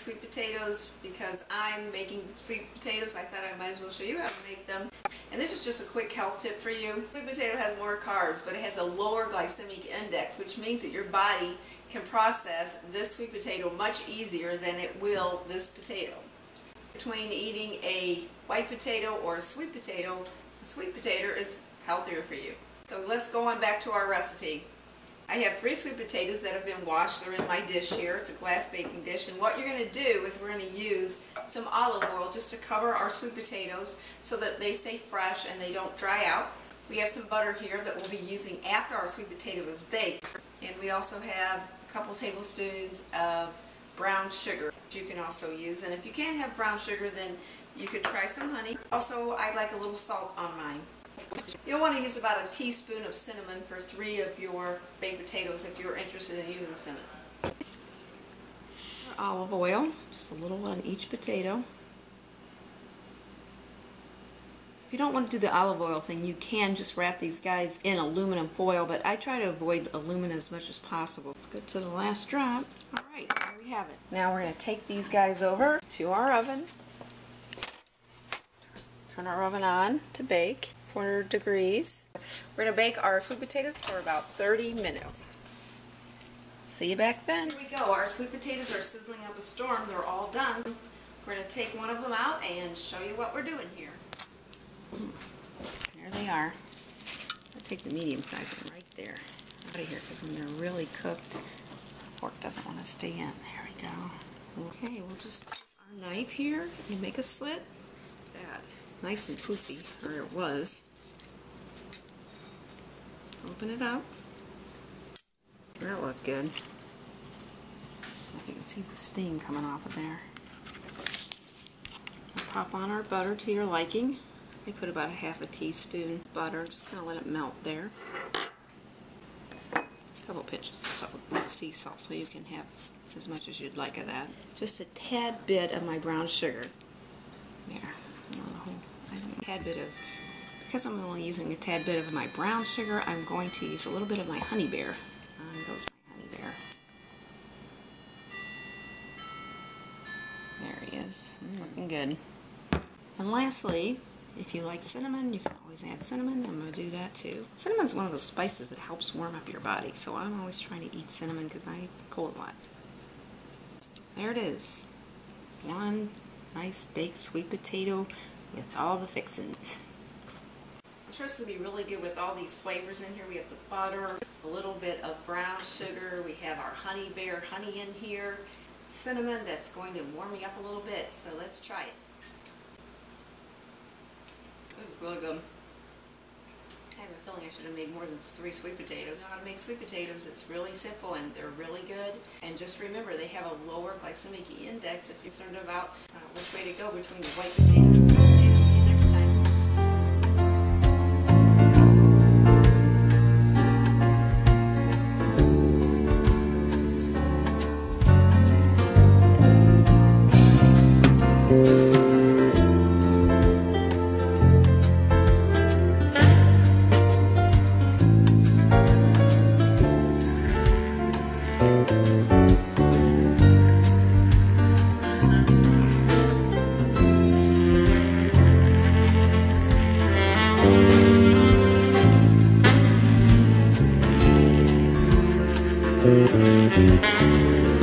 sweet potatoes because I'm making sweet potatoes. I thought I might as well show you how to make them. And this is just a quick health tip for you. Sweet potato has more carbs, but it has a lower glycemic index, which means that your body can process this sweet potato much easier than it will this potato. Between eating a white potato or a sweet potato, the sweet potato is healthier for you. So let's go on back to our recipe. I have 3 sweet potatoes that have been washed. They're in my dish here. It's a glass baking dish. And what you're going to do is we're going to use some olive oil just to cover our sweet potatoes so that they stay fresh and they don't dry out. We have some butter here that we'll be using after our sweet potato is baked. And we also have a couple tablespoons of brown sugar you can also use. And if you can't have brown sugar, then you could try some honey. Also, I like a little salt on mine. You'll want to use about a teaspoon of cinnamon for 3 of your baked potatoes if you're interested in using cinnamon. Olive oil, just a little on each potato. If you don't want to do the olive oil thing, you can just wrap these guys in aluminum foil, but I try to avoid aluminum as much as possible. Let's go to the last drop. Alright, there we have it. Now we're going to take these guys over to our oven. Turn our oven on to bake. 400 degrees. We're going to bake our sweet potatoes for about 30 minutes. See you back then. Here we go. Our sweet potatoes are sizzling up a storm. They're all done. We're going to take one of them out and show you what we're doing here. There they are. I'll take the medium size one right there. Out of here, because when they're really cooked, the fork doesn't want to stay in. There we go. Okay, we'll just take our knife here and make a slit. That. Nice and poofy, or it was. Open it up. That looked good. If you can see the steam coming off of there. We'll pop on our butter to your liking. I put about a half a teaspoon butter, just kind of let it melt there. A couple pinches of salt, not sea salt, so you can have as much as you'd like of that. Just a tad bit of my brown sugar. There. A tad bit of, because I'm only using a tad bit of my brown sugar, I'm going to use a little bit of my honey bear. On goes my honey bear. There he is. Looking good. And lastly, if you like cinnamon, you can always add cinnamon. I'm going to do that too. Cinnamon is one of those spices that helps warm up your body, so I'm always trying to eat cinnamon because I cold a lot. There it is. One nice baked sweet potato with all the fixings. I'm sure this will be really good with all these flavors in here. We have the butter, a little bit of brown sugar, we have our honey bear honey in here, cinnamon that's going to warm me up a little bit, so let's try it. This is really good. I have a feeling I should have made more than 3 sweet potatoes. You know how to make sweet potatoes, it's really simple and they're really good. And just remember, they have a lower glycemic index if you're concerned about which way to go between the white potatoes and sweet potatoes. See you next time. Thank you.